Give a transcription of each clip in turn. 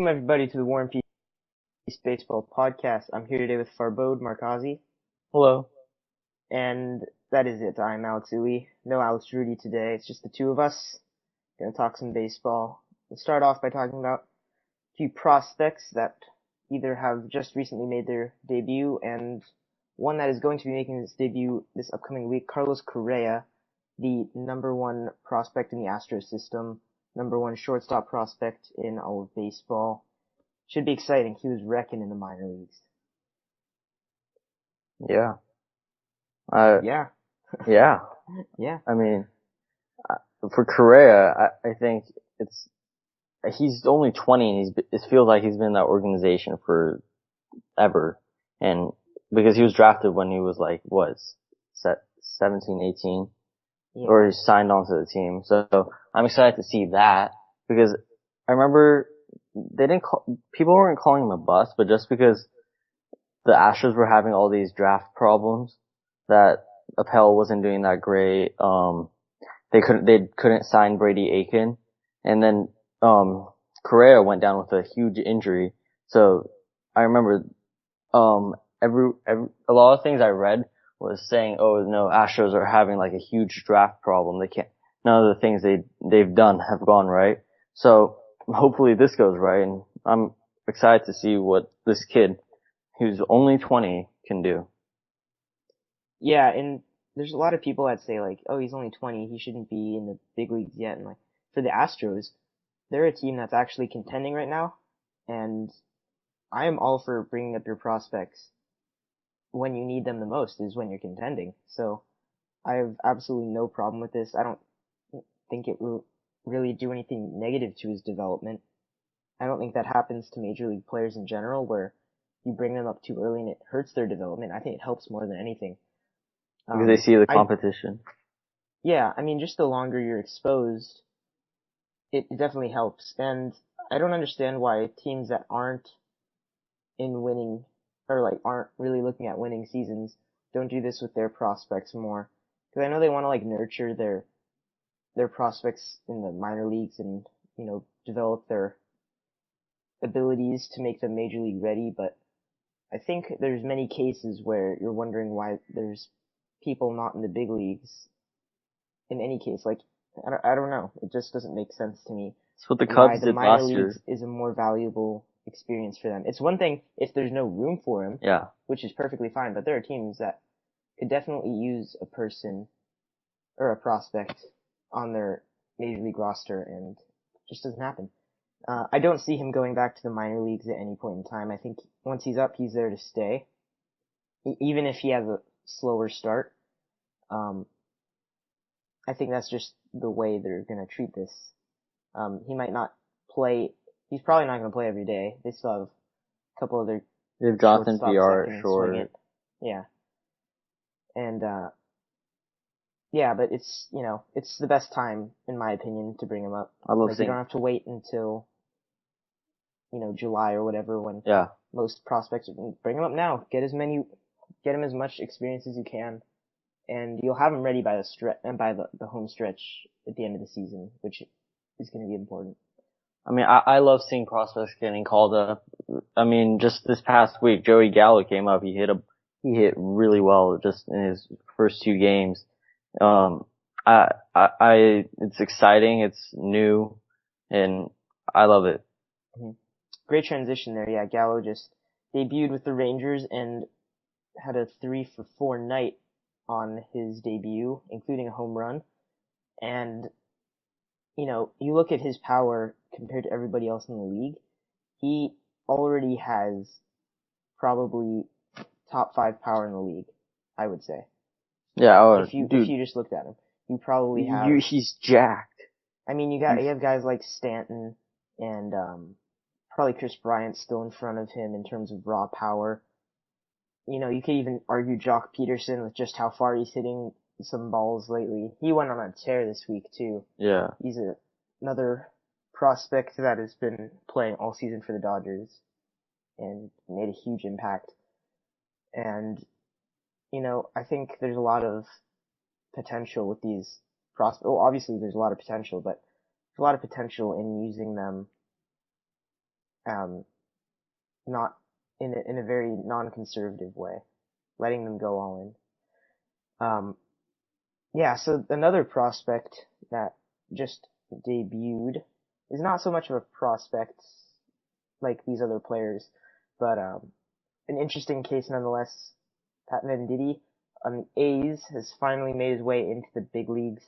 Welcome everybody to the War and Peace Baseball Podcast. I'm here today with Farbode Markazi, Hello. and that is it. I'm Alex Uwe. No Alex Rudy today. It's just the two of us. Gonna talk some baseball. We'll start off by talking about a few prospects that either have just recently made their debut and one that is going to be making its debut this upcoming week. Carlos Correa, the number one prospect in the Astros system, number one shortstop prospect in all of baseball. Should be exciting. He was wrecking in the minor leagues. Yeah. Yeah. Yeah. Yeah. I mean, for Correa, I think he's only 20 and it feels like he's been in that organization for ever. And because he was drafted when he was like, 17, 18? Yeah. Or he signed onto the team. So I'm excited to see that because I remember people weren't calling him a bust, but just because the Astros were having all these draft problems, that Appel wasn't doing that great. They couldn't sign Brady Aiken, and then Correa went down with a huge injury. So I remember a lot of things I read was saying, oh no, Astros are having like a huge draft problem. None of the things they've done have gone right. So hopefully this goes right, and I'm excited to see what this kid, who's only 20, can do. Yeah, and there's a lot of people that say like, oh, he's only 20, he shouldn't be in the big leagues yet. And like, for the Astros, they're a team that's actually contending right now, and I am all for bringing up your prospects when you need them the most, is when you're contending. So I have absolutely no problem with this. I don't think it will really do anything negative to his development. I don't think that happens to major league players in general, where you bring them up too early and it hurts their development. I think it helps more than anything. Because they see the competition. Yeah, I mean, just the longer you're exposed, it definitely helps. And I don't understand why teams that aren't in winning, or like aren't really looking at winning seasons, don't do this with their prospects more. Because I know they want to like nurture their prospects in the minor leagues and, you know, develop their abilities to make them major league ready, but I think there's many cases where you're wondering why there's people not in the big leagues in any case. Like, I don't know. It just doesn't make sense to me. That's what the Why Cubs the did minor last year. leagues is a more valuable experience for them. It's one thing if there's no room for him, Yeah. which is perfectly fine, but there are teams that could definitely use a person or a prospect on their major league roster, and it just doesn't happen. I don't see him going back to the minor leagues at any point in time. I think once he's up, he's there to stay. Even if he has a slower start, I think that's just the way they're gonna treat this. He might not play, he's probably not gonna play every day. They still have a couple other They have Jonathan shortstops PR that can at swing short. it. Yeah. And, yeah, but it's, you know, it's the best time, in my opinion, to bring him up. I love Like, you seeing. don't have to wait until, you know, July or whatever when Yeah. most prospects bring him up now. Get him as much experience as you can, and you'll have him ready by the home stretch at the end of the season, which is going to be important. I mean, I love seeing prospects getting called up. I mean, just this past week, Joey Gallo came up. He hit really well just in his first two games. It's exciting. It's new, and I love it. Mm-hmm. Great transition there. Yeah, Gallo just debuted with the Rangers and had a 3-for-4 night on his debut, including a home run. And, you know, you look at his power compared to everybody else in the league, he already has probably top 5 power in the league, I would say. Yeah, if you just looked at him, you probably have. He's jacked. I mean, you have guys like Stanton and probably Chris Bryant still in front of him in terms of raw power. You know, you could even argue Jock Peterson with just how far he's hitting some balls lately. He went on a tear this week too. Yeah. He's another prospect that has been playing all season for the Dodgers and made a huge impact. And, you know, I think there's a lot of potential with these prospects. Well, obviously there's a lot of potential, but there's a lot of potential in using them um, not in a very non-conservative way, letting them go all in. Yeah, so another prospect that just debuted is not so much of a prospect like these other players, but an interesting case nonetheless. Pat Venditte on the A's has finally made his way into the big leagues.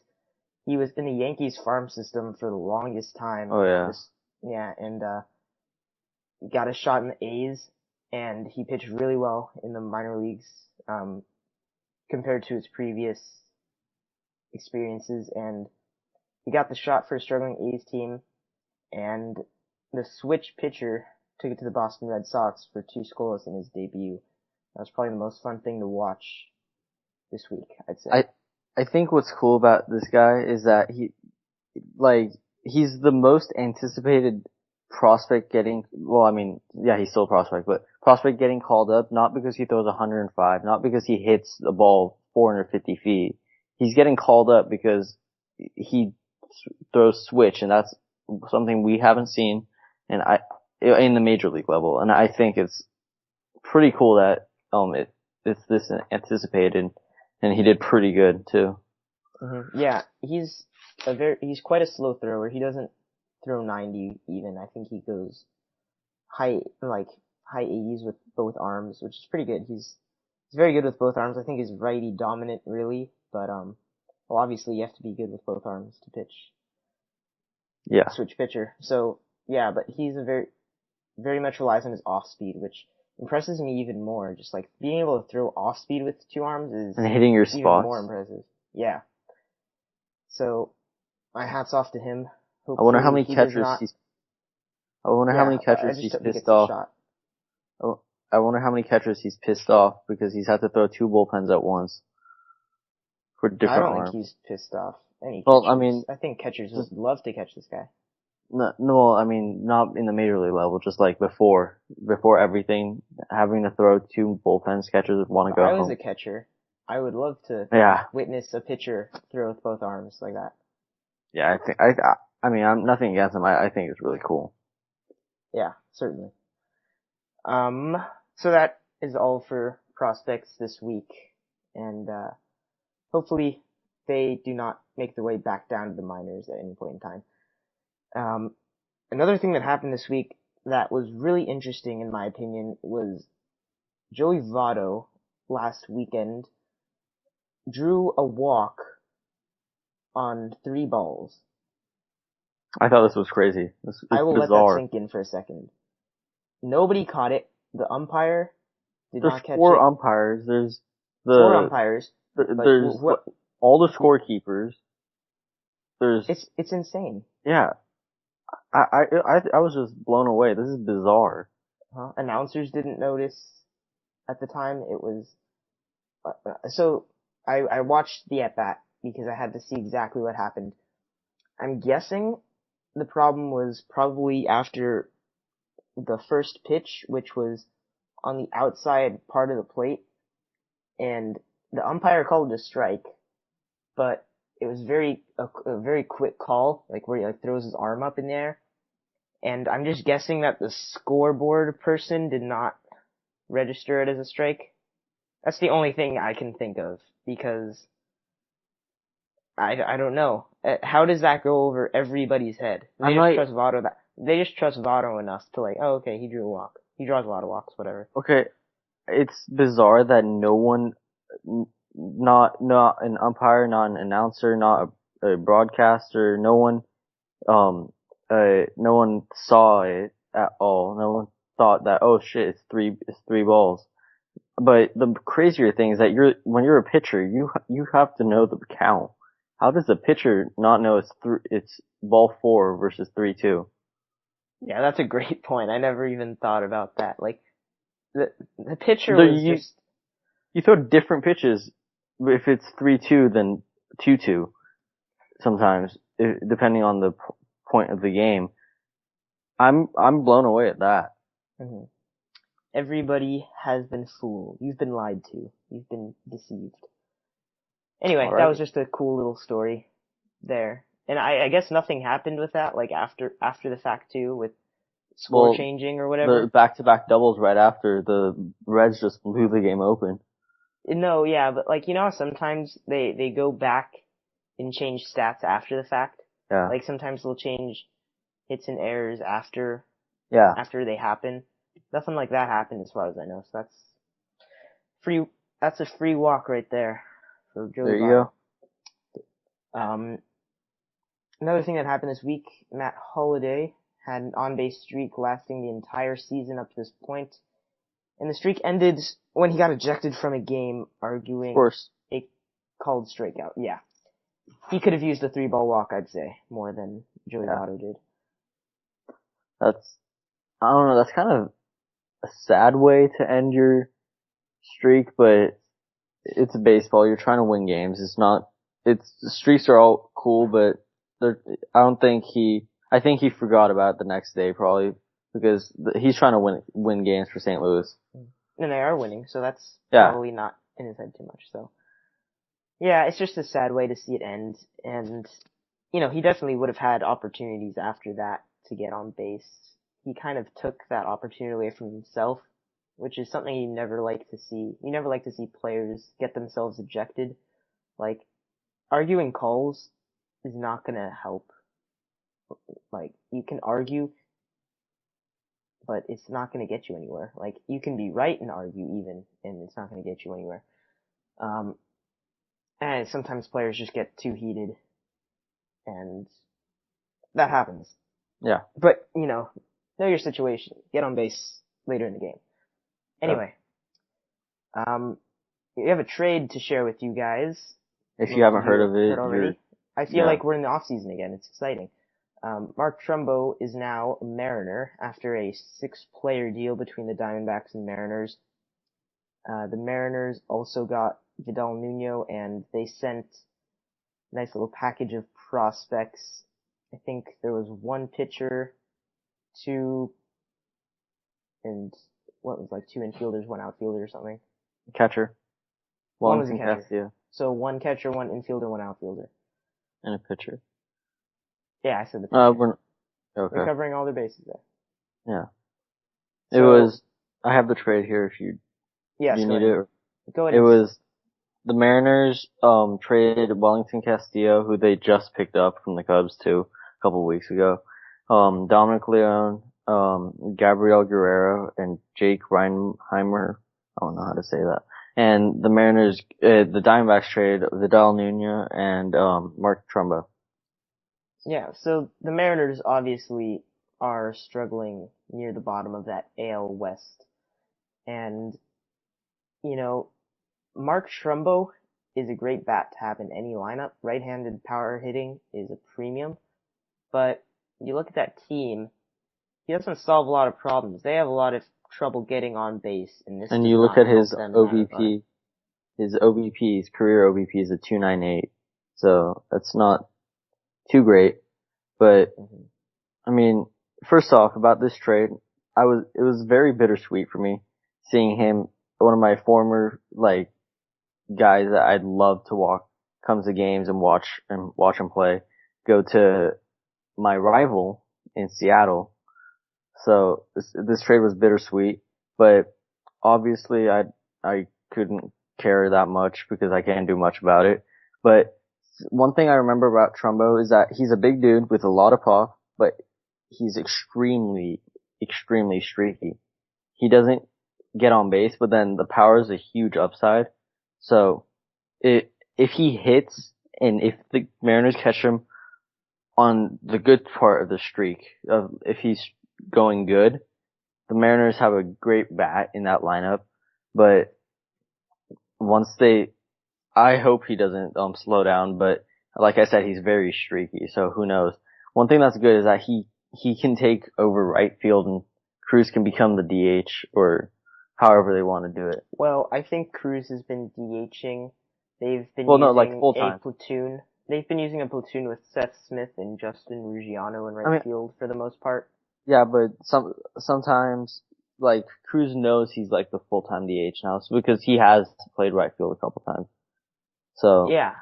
He was in the Yankees farm system for the longest time. Oh yeah. And he got a shot in the A's, and he pitched really well in the minor leagues compared to his previous experiences, and he got the shot for a struggling A's team, and the switch pitcher took it to the Boston Red Sox for 2 scoreless in his debut. That was probably the most fun thing to watch this week, I'd say. I think what's cool about this guy is that he's the most anticipated prospect getting, well, I mean, yeah, he's still a prospect, but prospect getting called up, not because he throws 105, not because he hits the ball 450 feet. He's getting called up because he throws switch, and that's something we haven't seen in the major league level. And I think it's pretty cool that, it's this anticipated, and he did pretty good too. Mm-hmm. Yeah, he's quite a slow thrower. He doesn't throw 90 even. I think he goes high 80s with both arms, which is pretty good. He's very good with both arms. I think he's righty dominant really, but well, obviously you have to be good with both arms to pitch. Yeah. Switch pitcher. So yeah, but he's very much relies on his off speed, which impresses me even more. Just like being able to throw off speed with 2 arms is And hitting your even spots. more impressive. Yeah. So my hat's off to him. Hopefully I wonder how many he catchers he's. I wonder how many catchers he's pissed off. I wonder how many catchers he's pissed off because he's had to throw 2 bullpens at once for different arms. I don't think he's pissed off any catchers. Well, I mean, I think catchers would love to catch this guy. No, I mean, not in the major league level, just like before everything, having to throw 2 bullpens, catchers would want to go home. If I was a catcher, I would love to witness a pitcher throw with both arms like that. Yeah, I mean, I'm nothing against him. I think it's really cool. Yeah, certainly. So that is all for prospects this week, and hopefully they do not make their way back down to the minors at any point in time. Another thing that happened this week that was really interesting in my opinion was Joey Votto last weekend drew a walk on 3 balls. I thought this was crazy. I will bizarre. Let that sink in for a second. Nobody caught it. The umpire did not catch it. There's 4 umpires. There's 4 umpires. There's all the scorekeepers. It's insane. Yeah. I was just blown away. This is bizarre. Announcers didn't notice at the time. It was so I watched the at bat because I had to see exactly what happened. I'm guessing the problem was probably after the first pitch, which was on the outside part of the plate, and the umpire called it a strike, but it was a very quick call, like where he like throws his arm up in the air. And I'm just guessing that the scoreboard person did not register it as a strike. That's the only thing I can think of, because I don't know. How does that go over everybody's head? They just trust Votto enough to like, oh, okay, he drew a walk. He draws a lot of walks, whatever. Okay, it's bizarre that no one, not an umpire, not an announcer, not a broadcaster, no one saw it at all. No one thought that, oh shit, it's three balls. But the crazier thing is that when you're a pitcher, you have to know the count. How does the pitcher not know it's ball 4 versus 3-2? Yeah, that's a great point. I never even thought about that. Like, the pitcher was just... You throw different pitches if it's 3-2 than 2-2 sometimes, depending on the point of the game. I'm blown away at that. Mm-hmm. Everybody has been fooled. You've been lied to. You've been deceived. Anyway, That was just a cool little story there. And I guess nothing happened with that, like after the fact too, with score Well, changing or the whatever. back-to-back doubles right after, the Reds just blew the game open. No, yeah, but like, you know, sometimes they go back and change stats after the fact. Yeah. Like sometimes they'll change hits and errors after Yeah. they happen. Nothing like that happened as far as I know. So free. That's a free walk right there for There Joey you Votto. go. Another thing that happened this week, Matt Holliday had an on-base streak lasting the entire season up to this point, and the streak ended when he got ejected from a game, Of arguing course. a called strikeout. Yeah, he could have used a 3-ball walk, I'd say, more than Joey Yeah. Votto did. I don't know, that's kind of a sad way to end your streak, but it's baseball. You're trying to win games. The streaks are all cool, but I think he forgot about it the next day probably because he's trying to win games for St. Louis. And they are winning, so that's Yeah. probably not in his head too much. So, yeah, it's just a sad way to see it end. And, you know, he definitely would have had opportunities after that to get on base. He kind of took that opportunity away from himself, which is something you never like to see. You never like to see players get themselves ejected. Like, arguing calls is not gonna help. Like, you can argue, but it's not gonna get you anywhere. Like, you can be right and argue even, and it's not gonna get you anywhere. And sometimes players just get too heated, and that happens. Yeah. But, you know your situation. Get on base later in the game. Anyway, we have a trade to share with you guys. If you haven't heard of it, already. I feel like we're in the off season again. It's exciting. Mark Trumbo is now a Mariner after a 6-player deal between the Diamondbacks and Mariners. The Mariners also got Vidal Nuno, and they sent a nice little package of prospects. I think there was 1 pitcher, 2, and what was like 2 infielders, 1 outfielder or something. Catcher. One was a catcher. Castillo. So 1 catcher, 1 infielder, 1 outfielder. And a pitcher. Yeah, I said the pitcher. Okay. They're covering all their bases there. Yeah. So, I have the trade here if you need it. Go ahead. It was the Mariners, traded Wellington Castillo, who they just picked up from the Cubs too, a couple of weeks ago. Dominic Leone, Gabriel Guerrero, and Jake Reinheimer. I don't know how to say that. And the Mariners, the Diamondbacks trade Vidal Nuno and, Mark Trumbo. Yeah, so the Mariners obviously are struggling near the bottom of that AL West. And, you know, Mark Trumbo is a great bat to have in any lineup. Right-handed power hitting is a premium. But you look at that team, he doesn't solve a lot of problems. They have a lot of trouble getting on base, and you look at his OBP, his career OBP is a 298. So that's not too great. But, I mean, first off, about this trade, it was very bittersweet for me seeing him, one of my former, guys that I'd love to come to games and watch him play, go to my rival in Seattle. So this trade was bittersweet, but obviously I couldn't care that much because I can't do much about it. But one thing I remember about Trumbo is that he's a big dude with a lot of pop, but he's extremely, extremely streaky. He doesn't get on base, but then the power is a huge upside. So if he hits and if the Mariners catch him on the good part of the streak, if he's going good, the Mariners have a great bat in that lineup. But I hope he doesn't slow down, but like I said, he's very streaky, so who knows. One thing that's good is that he can take over right field and Cruz can become the DH or however they want to do it. Well, I think Cruz has been DHing. They've been using a platoon. They've been using a platoon with Seth Smith and Justin Ruggiano in right field for the most part. Yeah, but sometimes Cruz knows he's the full-time DH now, so because he has played right field a couple times. So yeah,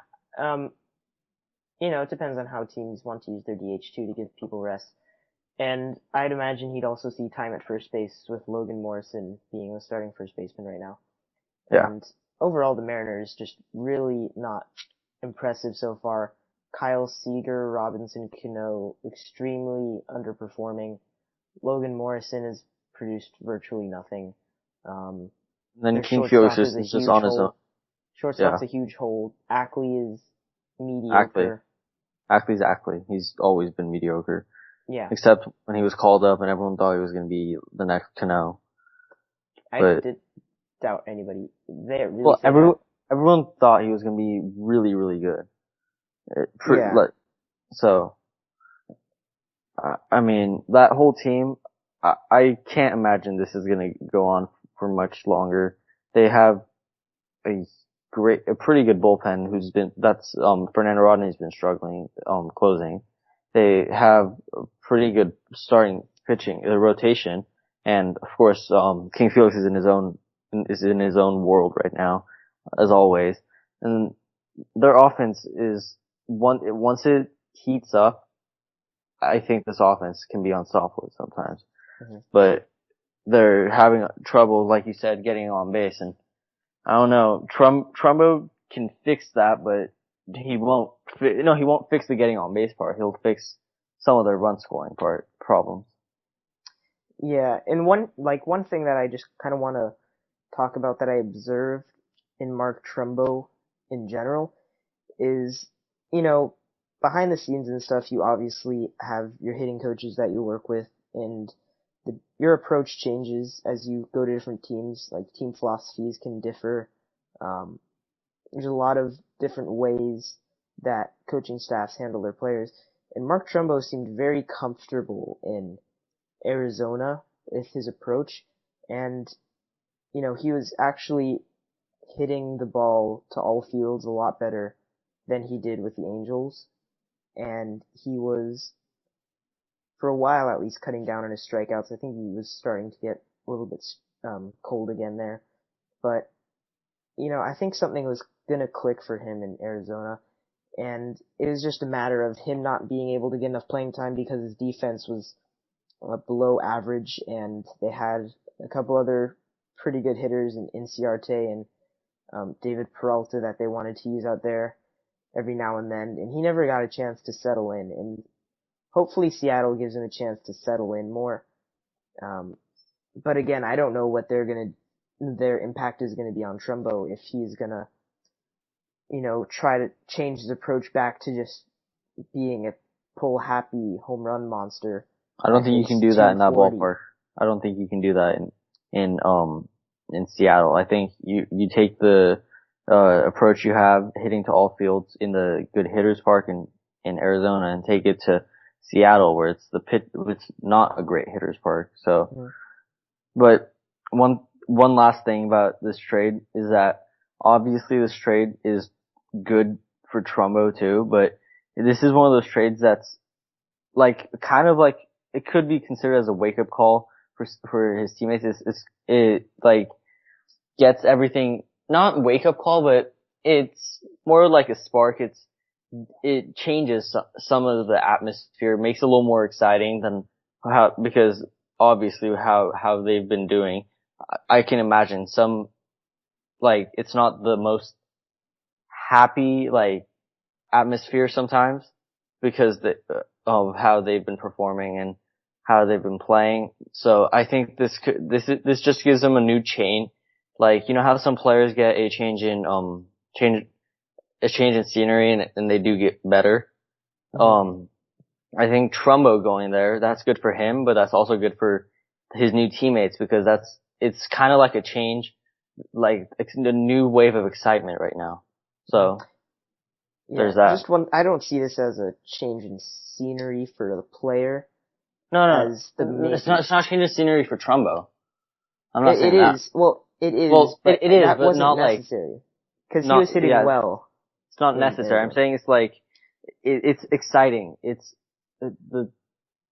it depends on how teams want to use their DH too to give people rest. And I'd imagine he'd also see time at first base with Logan Morrison being the starting first baseman right now. Yeah. And overall, the Mariners just really not impressive so far. Kyle Seager, Robinson Cano, extremely underperforming. Logan Morrison has produced virtually nothing. Um, And then their King Felix shortstop is is, a is just huge on his own. hole. Shortstop's Yeah. a huge hole. Ackley is Ackley. mediocre. Ackley's Ackley. He's always been mediocre. Yeah, Except when he was called up and everyone thought he was going to be the next Cano. I But, did doubt anybody. They really well, say that. everyone thought he was going to be really, really good. Yeah. So, I mean, that whole team, I can't imagine this is going to go on for much longer. They have a a pretty good bullpen Fernando Rodney's been struggling, closing. They have a pretty good starting pitching, rotation. And of course, King Felix is in his own world right now, as always. And their offense is once it heats up, I think this offense can be unstoppable sometimes. Hmm. But they're having trouble, like you said, getting on base. And I don't know. Trumbo can fix that, but he won't. He won't fix the getting on base part. He'll fix some of the run scoring part problems. Yeah, and one thing that I just kind of want to talk about that I observed in Mark Trumbo in general is, you know, behind the scenes and stuff, you obviously have your hitting coaches that you work with, and your approach changes as you go to different teams. Like team philosophies can differ. Um, there's a lot of different ways that coaching staffs handle their players, and Mark Trumbo seemed very comfortable in Arizona with his approach, and he was actually hitting the ball to all fields a lot better than he did with the Angels, and he was, for a while at least, cutting down on his strikeouts. I think he was starting to get a little bit cold again there, but I think something was gonna click for him in Arizona, and it was just a matter of him not being able to get enough playing time because his defense was below average, and they had a couple other pretty good hitters in Inciarte and David Peralta that they wanted to use out there every now and then, and he never got a chance to settle in. And hopefully Seattle gives him a chance to settle in more. Um, but again, I don't know what their impact is gonna be on Trumbo if he's gonna, try to change his approach back to just being a pull happy home run monster I don't that think you can hits do that in that 240. ballpark. I don't think you can do that in Seattle. I think you take the approach you have hitting to all fields in the good hitters park in Arizona and take it to Seattle where it's not a great hitters park. So, Mm-hmm. but one last thing about this trade is that obviously this trade is good for Trumbo too, but this is one of those trades that's kind of like it could be considered as a wake up call for his teammates. It gets everything, not wake up call, but it's more like a spark. It changes some of the atmosphere, makes it a little more exciting than because obviously how they've been doing. I can imagine it's not the most happy, atmosphere sometimes because of how they've been performing and how they've been playing. So I think this just gives them a new chain. How some players get a change in scenery and they do get better. Mm-hmm. I think Trumbo going there, that's good for him, but that's also good for his new teammates because it's kind of like a change, like it's a new wave of excitement right now. So Yeah, there's that. just one. I don't see this as a change in scenery for the player, No, as the no, main. it's not changing scenery for Trumbo. I'm not It saying that. is. Well, it is, Well, but it is, that but wasn't not necessary because he was not, hitting yeah, well it's not in necessary. I'm Arizona. saying it's exciting.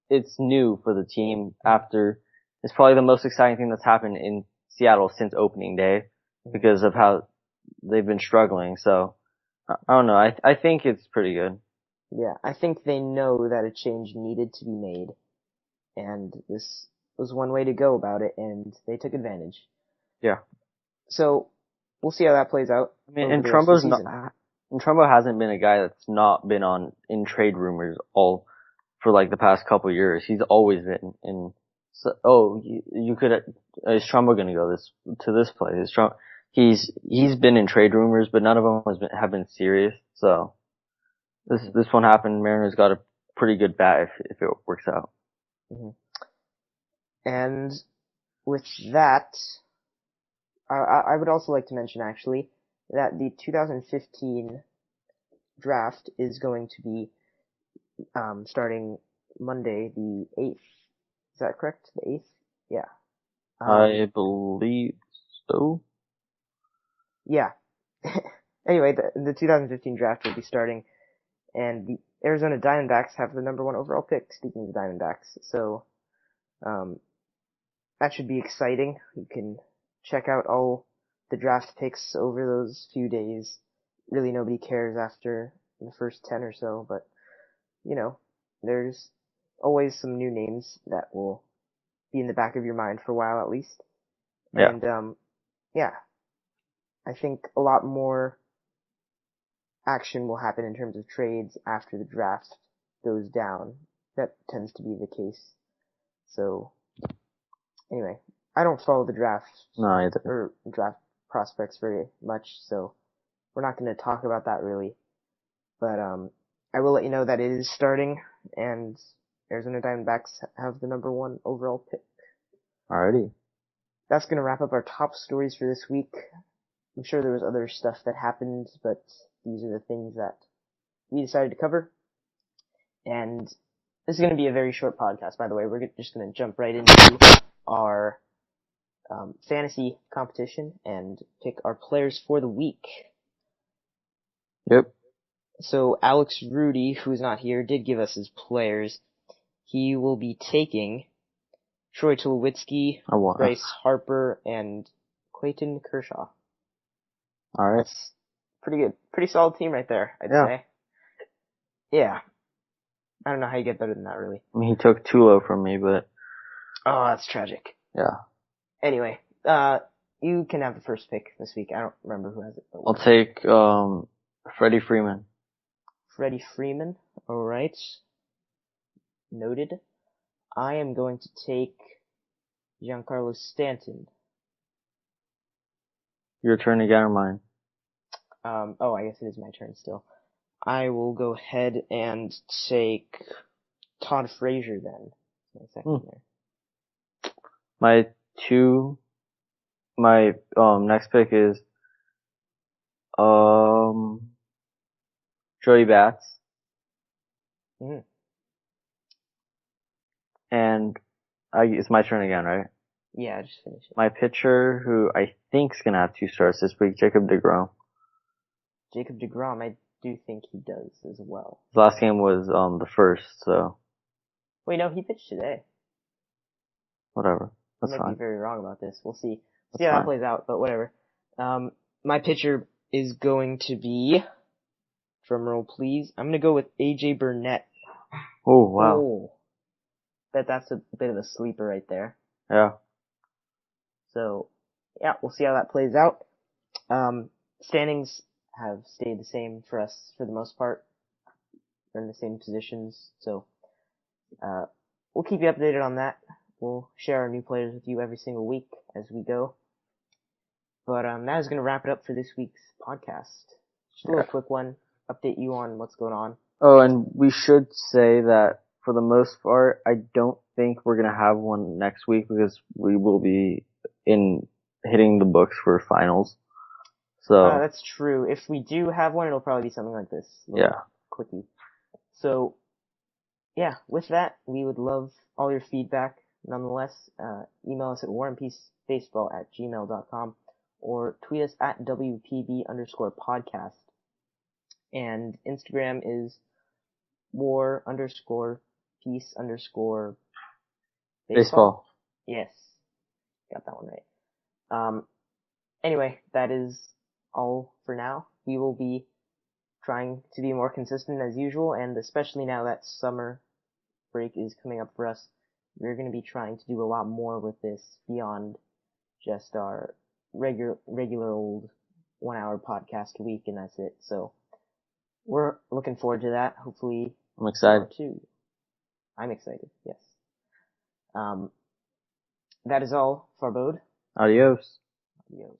It's new for the team it's probably the most exciting thing that's happened in Seattle since opening day Mhm. because of how they've been struggling. So, I don't know. I think it's pretty good. Yeah, I think they know that a change needed to be made, and this was one way to go about it, and they took advantage. Yeah. So we'll see how that plays out I mean, over the rest of the season. And Trumbo hasn't been a guy that's not been in trade rumors all for like the past couple of years. He's always been in. So, you could. Is Trumbo going to go to this place? He's been in trade rumors, but none of them have been serious. So this one happened. Mariners got a pretty good bat if it works out. Mm-hmm. And with that, I would also like to mention actually that the 2015 draft is going to be starting Monday the 8th. Is that correct? The 8th? Yeah. I believe so. Yeah. Anyway, the 2015 draft will be starting, and the Arizona Diamondbacks have the number 1 overall pick, speaking of the Diamondbacks. So, that should be exciting. You can check out all the draft picks over those few days. Really nobody cares after the first 10 or so, but, you know, there's always some new names that will be in the back of your mind for a while at least. Yeah. And, yeah. I think a lot more action will happen in terms of trades after the draft goes down. That tends to be the case. So, anyway, I don't follow the draft or draft prospects very much, so we're not going to talk about that really. But I will let you know that it is starting, and Arizona Diamondbacks have the number 1 overall pick. Alrighty. That's going to wrap up our top stories for this week. I'm sure there was other stuff that happened, but these are the things that we decided to cover. And this is going to be a very short podcast, by the way. We're just going to jump right into our fantasy competition and pick our players for the week. Yep. So Alex Rudy, who's not here, did give us his players. He will be taking Troy Tulowitzki, Bryce Harper, and Clayton Kershaw. Alright. That's pretty good. Pretty solid team right there, I'd say. Yeah. I don't know how you get better than that, really. I mean, he took Tulo from me, but... Oh, that's tragic. Yeah. Anyway, you can have the first pick this week. I don't remember who has it. I'll take, Freddie Freeman. Freddie Freeman. Alright. Noted. I am going to take Giancarlo Stanton. Your turn again or mine? Oh, I guess it is my turn still. I will go ahead and take Todd Frazier then. My second there. My next pick is, Joey Bats. Mm-hmm. And it's my turn again, right? Yeah, just finish it. My pitcher, who I think is gonna have 2 starts this week, Jacob deGrom. Jacob deGrom, I do think he does as well. His last game was the first, so. Wait, no, he pitched today. Whatever. That's I might fine. be very wrong about this. We'll see. See how that plays out, but whatever. My pitcher is going to be, drumroll please, I'm gonna go with AJ Burnett. Oh, wow. Oh. That's a bit of a sleeper right there. Yeah. So, yeah, we'll see how that plays out. Standings have stayed the same for us for the most part. We're in the same positions, so we'll keep you updated on that. We'll share our new players with you every single week as we go. But that is going to wrap it up for this week's podcast. Just a little quick one, update you on what's going on. Oh, and we should say that for the most part, I don't think we're going to have one next week because we will be hitting the books for finals. So that's true. If we do have one, it'll probably be something like this. Yeah. Quickie. So, yeah, with that, we would love all your feedback. Nonetheless, email us at warandpeacebaseball@gmail.com or tweet us at WPB_podcast. And Instagram is war_peace_baseball. Yes. Got that one right. Anyway, that is all for now. We will be trying to be more consistent as usual, and especially now that summer break is coming up for us, we're going to be trying to do a lot more with this beyond just our regular old 1 hour podcast a week, and that's it. So we're looking forward to that. Hopefully, I'm excited too. I'm excited. Yes. That is all, Farbode. Adios. Adios.